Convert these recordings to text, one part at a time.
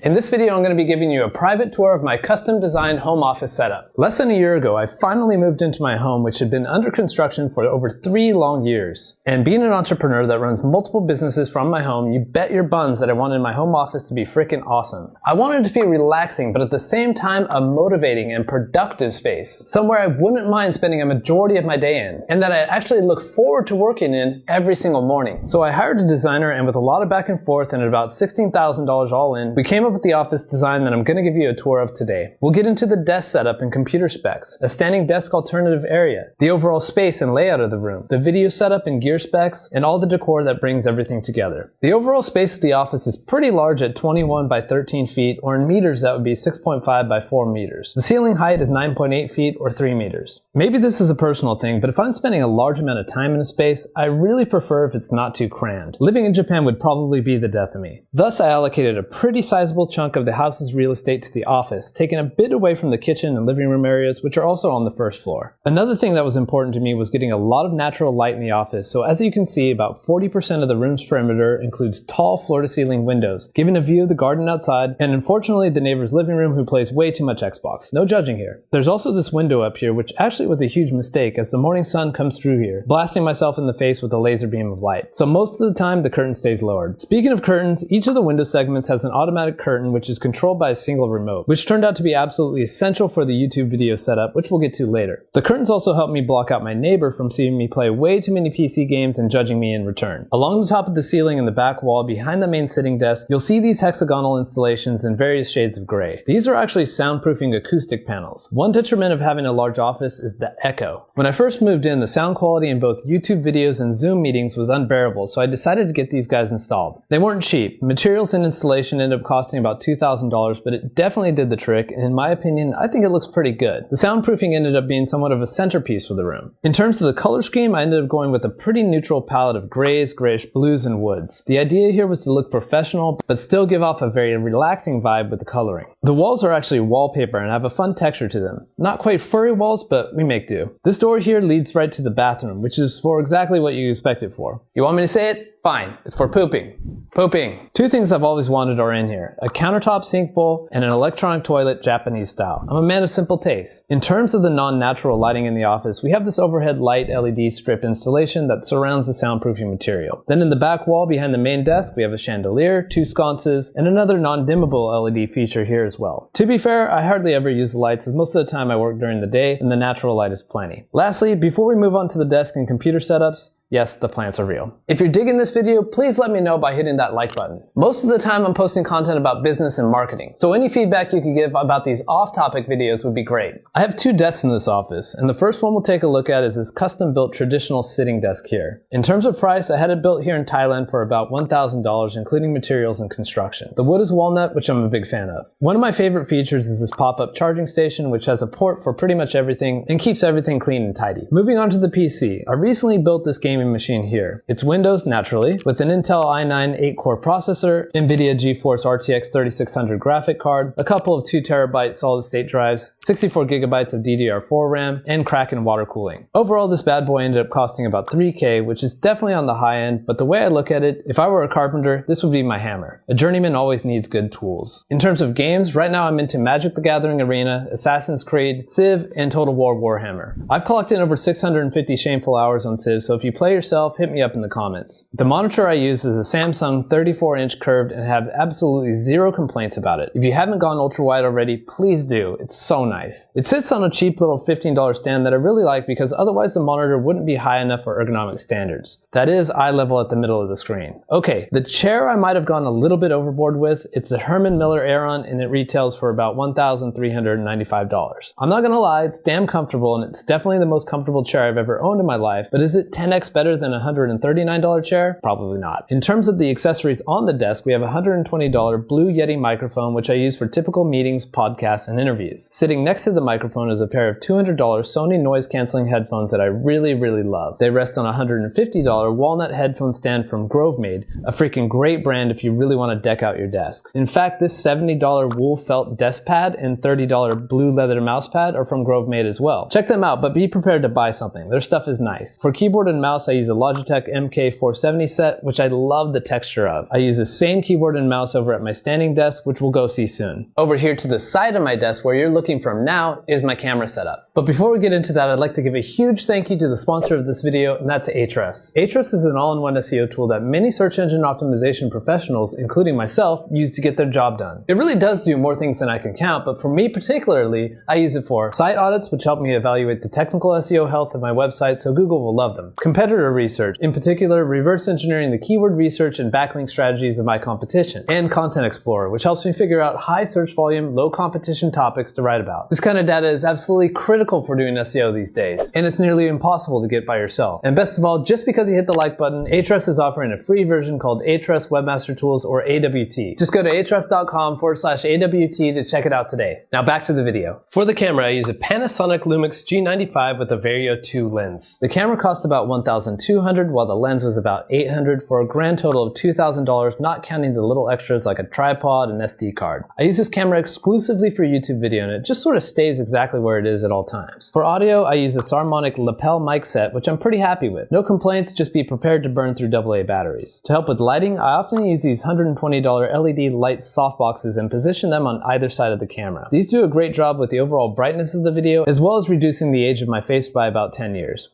In this video, I'm going to be giving you a private tour of my custom designed home office setup. Less than a year ago, I finally moved into my home, which had been under construction for over 3 long years. And being an entrepreneur that runs multiple businesses from my home, you bet your buns that I wanted my home office to be freaking awesome. I wanted it to be relaxing, but at the same time, a motivating and productive space. Somewhere I wouldn't mind spending a majority of my day in, and that I actually look forward to working in every single morning. So I hired a designer, and with a lot of back and forth and at about $16,000 all in, we came up with the office design that I'm going to give you a tour of today. We'll get into the desk setup and computer specs, a standing desk alternative area, the overall space and layout of the room, the video setup and gear specs, and all the decor that brings everything together. The overall space of the office is pretty large at 21 by 13 feet, or in meters that would be 6.5 by 4 meters. The ceiling height is 9.8 feet or 3 meters. Maybe this is a personal thing, but if I'm spending a large amount of time in a space, I really prefer if it's not too crammed. Living in Japan would probably be the death of me. Thus, I allocated a pretty sizable chunk of the house's real estate to the office, taking a bit away from the kitchen and living room areas, which are also on the first floor. Another thing that was important to me was getting a lot of natural light in the office, so as you can see, about 40% of the room's perimeter includes tall floor-to-ceiling windows, giving a view of the garden outside, and unfortunately the neighbor's living room who plays way too much Xbox. No judging here. There's also this window up here, which actually was a huge mistake as the morning sun comes through here, blasting myself in the face with a laser beam of light. So most of the time, the curtain stays lowered. Speaking of curtains, each of the window segments has an automatic curtain which is controlled by a single remote, which turned out to be absolutely essential for the YouTube video setup, which we'll get to later. The curtains also help me block out my neighbor from seeing me play way too many PC games and judging me in return. Along the top of the ceiling and the back wall behind the main sitting desk, you'll see these hexagonal installations in various shades of gray. These are actually soundproofing acoustic panels. One detriment of having a large office is the echo. When I first moved in, the sound quality in both YouTube videos and Zoom meetings was unbearable, so I decided to get these guys installed. They weren't cheap. Materials and installation ended up costing about $2,000, but it definitely did the trick, and in my opinion, I think it looks pretty good. The soundproofing ended up being somewhat of a centerpiece for the room. In terms of the color scheme, I ended up going with a pretty neutral palette of grays, grayish blues, and woods. The idea here was to look professional, but still give off a very relaxing vibe with the coloring. The walls are actually wallpaper and have a fun texture to them. Not quite furry walls, but we make do. This door here leads right to the bathroom, which is for exactly what you expect it for. You want me to say it? Fine. It's for pooping. Pooping. 2 things I've always wanted are in here: a countertop sink bowl and an electronic toilet Japanese style. I'm a man of simple taste. In terms of the non-natural lighting in the office, we have this overhead light LED strip installation that surrounds the soundproofing material. Then in the back wall behind the main desk, we have a chandelier, 2 sconces, and another non-dimmable LED feature here as well. To be fair, I hardly ever use the lights as most of the time I work during the day and the natural light is plenty. Lastly, before we move on to the desk and computer setups, yes, the plants are real. If you're digging this video, please let me know by hitting that like button. Most of the time I'm posting content about business and marketing, so any feedback you could give about these off-topic videos would be great. I have 2 desks in this office, and the first one we'll take a look at is this custom-built traditional sitting desk here. In terms of price, I had it built here in Thailand for about $1,000, including materials and construction. The wood is walnut, which I'm a big fan of. One of my favorite features is this pop-up charging station, which has a port for pretty much everything and keeps everything clean and tidy. Moving on to the PC, I recently built this gaming machine here. It's Windows, naturally, with an Intel i9 8-core processor, NVIDIA GeForce RTX 3600 graphic card, a couple of 2 terabyte solid-state drives, 64 gigabytes of DDR4 RAM, and Kraken water cooling. Overall, this bad boy ended up costing about $3K, which is definitely on the high end, but the way I look at it, if I were a carpenter, this would be my hammer. A journeyman always needs good tools. In terms of games, right now I'm into Magic the Gathering Arena, Assassin's Creed, Civ, and Total War Warhammer. I've clocked in over 650 shameful hours on Civ, so if you play yourself, hit me up in the comments. The monitor I use is a Samsung 34-inch curved and have absolutely 0 complaints about it. If you haven't gone ultra wide already, please do. It's so nice. It sits on a cheap little $15 stand that I really like because otherwise the monitor wouldn't be high enough for ergonomic standards. That is eye level at the middle of the screen. Okay, the chair I might have gone a little bit overboard with. It's the Herman Miller Aeron and it retails for about $1,395. I'm not gonna lie, it's damn comfortable and it's definitely the most comfortable chair I've ever owned in my life, but is it 10x better than a $139 chair? Probably not. In terms of the accessories on the desk, we have a $120 Blue Yeti microphone, which I use for typical meetings, podcasts, and interviews. Sitting next to the microphone is a pair of $200 Sony noise-canceling headphones that I really love. They rest on a $150 walnut headphone stand from GroveMade, a freaking great brand if you really want to deck out your desk. In fact, this $70 wool felt desk pad and $30 blue leather mouse pad are from GroveMade as well. Check them out, but be prepared to buy something. Their stuff is nice. For keyboard and mouse, mouse, I use a Logitech MK470 set, which I love the texture of. I use the same keyboard and mouse over at my standing desk, which we'll go see soon. Over here to the side of my desk, where you're looking from now, is my camera setup. But before we get into that, I'd like to give a huge thank you to the sponsor of this video, and that's Ahrefs. Ahrefs is an all-in-one SEO tool that many search engine optimization professionals, including myself, use to get their job done. It really does do more things than I can count, but for me particularly, I use it for site audits, which help me evaluate the technical SEO health of my website so Google will love them. Competitor research, in particular reverse engineering the keyword research and backlink strategies of my competition. And Content Explorer, which helps me figure out high search volume, low competition topics to write about. This kind of data is absolutely critical for doing SEO these days, and it's nearly impossible to get by yourself. And best of all, just because you hit the like button, Ahrefs is offering a free version called Ahrefs Webmaster Tools, or AWT. Just go to ahrefs.com/AWT to check it out today. Now back to the video. For the camera, I use a Panasonic Lumix G95 with a Vario 2 lens. The camera cost about $1,200, while the lens was about $800, for a grand total of $2,000, not counting the little extras like a tripod and SD card. I use this camera exclusively for YouTube video, and it just sort of stays exactly where it is at all times. For audio, I use a Saramonic lapel mic set, which I'm pretty happy with. No complaints, just be prepared to burn through AA batteries. To help with lighting, I often use these $120 LED light softboxes and position them on either side of the camera. These do a great job with the overall brightness of the video, as well as reducing the age of my face by about 10 years.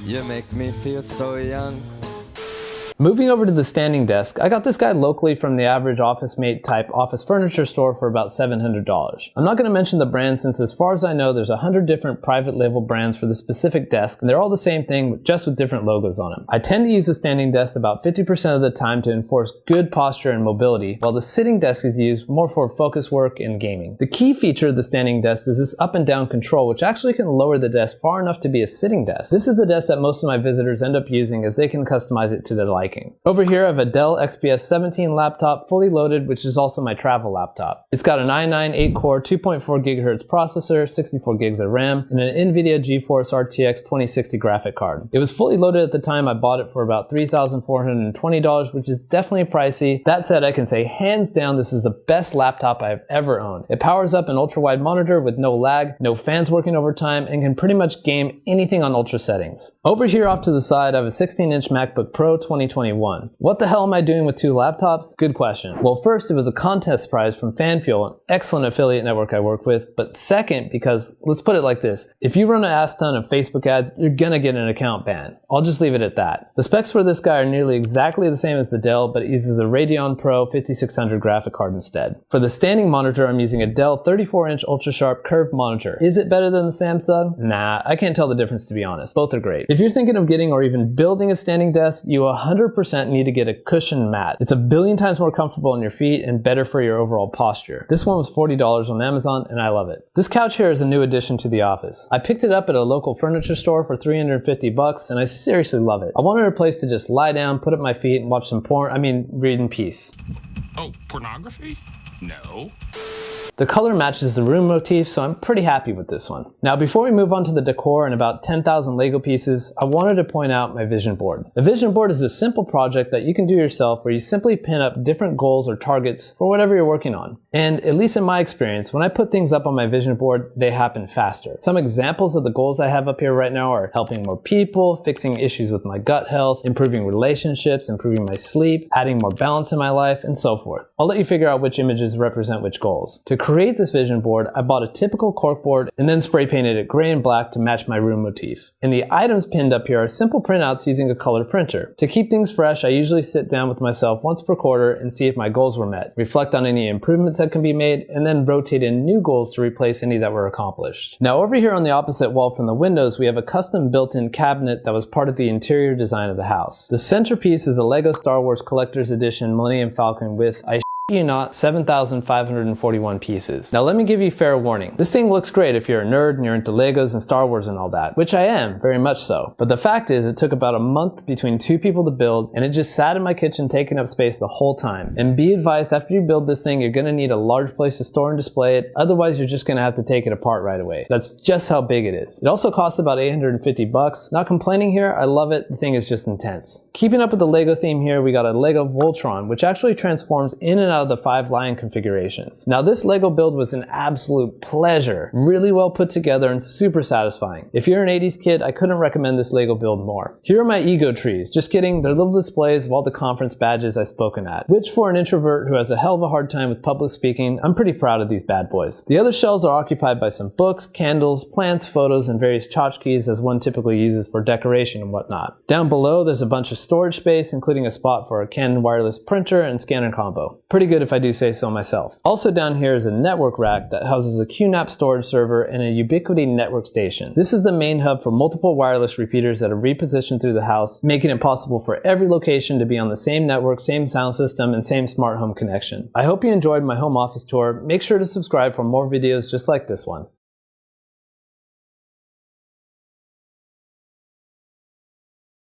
You make me feel so young. Moving over to the standing desk, I got this guy locally from the average office mate type office furniture store for about $700. I'm not going to mention the brand since as far as I know there's 100 different private label brands for the specific desk, and they're all the same thing just with different logos on them. I tend to use the standing desk about 50% of the time to enforce good posture and mobility, while the sitting desk is used more for focus work and gaming. The key feature of the standing desk is this up and down control, which actually can lower the desk far enough to be a sitting desk. This is the desk that most of my visitors end up using, as they can customize it to their liking. Over here I have a Dell XPS 17 laptop fully loaded, which is also my travel laptop. It's got an i9 8-core 2.4 GHz processor, 64 gigs of RAM, and an NVIDIA GeForce RTX 2060 graphic card. It was fully loaded at the time I bought it for about $3,420, which is definitely pricey. That said, I can say hands down this is the best laptop I've ever owned. It powers up an ultra-wide monitor with no lag, no fans working overtime, and can pretty much game anything on ultra settings. Over here off to the side I have a 16-inch MacBook Pro 2021. What the hell am I doing with two laptops? Good question. Well, first, it was a contest prize from FanFuel, an excellent affiliate network I work with. But second, because let's put it like this, if you run an ass ton of Facebook ads, you're gonna get an account ban. I'll just leave it at that. The specs for this guy are nearly exactly the same as the Dell, but it uses a Radeon Pro 5600 graphic card instead. For the standing monitor, I'm using a Dell 34-inch ultra-sharp curved monitor. Is it better than the Samsung? Nah, I can't tell the difference to be honest. Both are great. If you're thinking of getting or even building a standing desk, you 100% need to get a cushioned mat. It's a billion times more comfortable on your feet and better for your overall posture. This one was $40 on Amazon, and I love it. This couch here is a new addition to the office. I picked it up at a local furniture store for $350, and I seriously love it. I wanted a place to just lie down, put up my feet, and watch some read in peace. Oh, pornography? No. The color matches the room motif, so I'm pretty happy with this one. Now, before we move on to the decor and about 10,000 Lego pieces, I wanted to point out my vision board. A vision board is a simple project that you can do yourself where you simply pin up different goals or targets for whatever you're working on. And at least in my experience, when I put things up on my vision board, they happen faster. Some examples of the goals I have up here right now are helping more people, fixing issues with my gut health, improving relationships, improving my sleep, adding more balance in my life, and so forth. I'll let you figure out which images represent which goals. To create this vision board, I bought a typical corkboard and then spray painted it gray and black to match my room motif. And the items pinned up here are simple printouts using a color printer. To keep things fresh, I usually sit down with myself once per quarter and see if my goals were met, reflect on any improvements that can be made, and then rotate in new goals to replace any that were accomplished. Now over here on the opposite wall from the windows, we have a custom built-in cabinet that was part of the interior design of the house. The centerpiece is a Lego Star Wars Collector's Edition Millennium Falcon with, you not, 7,541 pieces. Now let me give you fair warning. This thing looks great if you're a nerd and you're into Legos and Star Wars and all that, which I am, very much so. But the fact is, it took about a month between two people to build, and it just sat in my kitchen taking up space the whole time. And be advised, after you build this thing, you're gonna need a large place to store and display it, otherwise you're just gonna have to take it apart right away. That's just how big it is. It also costs about $850. Not complaining here, I love it, the thing is just intense. Keeping up with the Lego theme here, we got a Lego Voltron, which actually transforms in and out out of the 5 Lion configurations. Now this Lego build was an absolute pleasure, really well put together and super satisfying. If you're an 80s kid, I couldn't recommend this Lego build more. Here are my ego trees, just kidding, they're little displays of all the conference badges I've spoken at, which for an introvert who has a hell of a hard time with public speaking, I'm pretty proud of these bad boys. The other shelves are occupied by some books, candles, plants, photos, and various tchotchkes as one typically uses for decoration and whatnot. Down below there's a bunch of storage space, including a spot for a Canon wireless printer and scanner combo. Pretty good if I do say so myself. Also down here is a network rack that houses a QNAP storage server and a Ubiquiti network station. This is the main hub for multiple wireless repeaters that are repositioned through the house, making it possible for every location to be on the same network, same sound system, and same smart home connection. I hope you enjoyed my home office tour. Make sure to subscribe for more videos just like this one.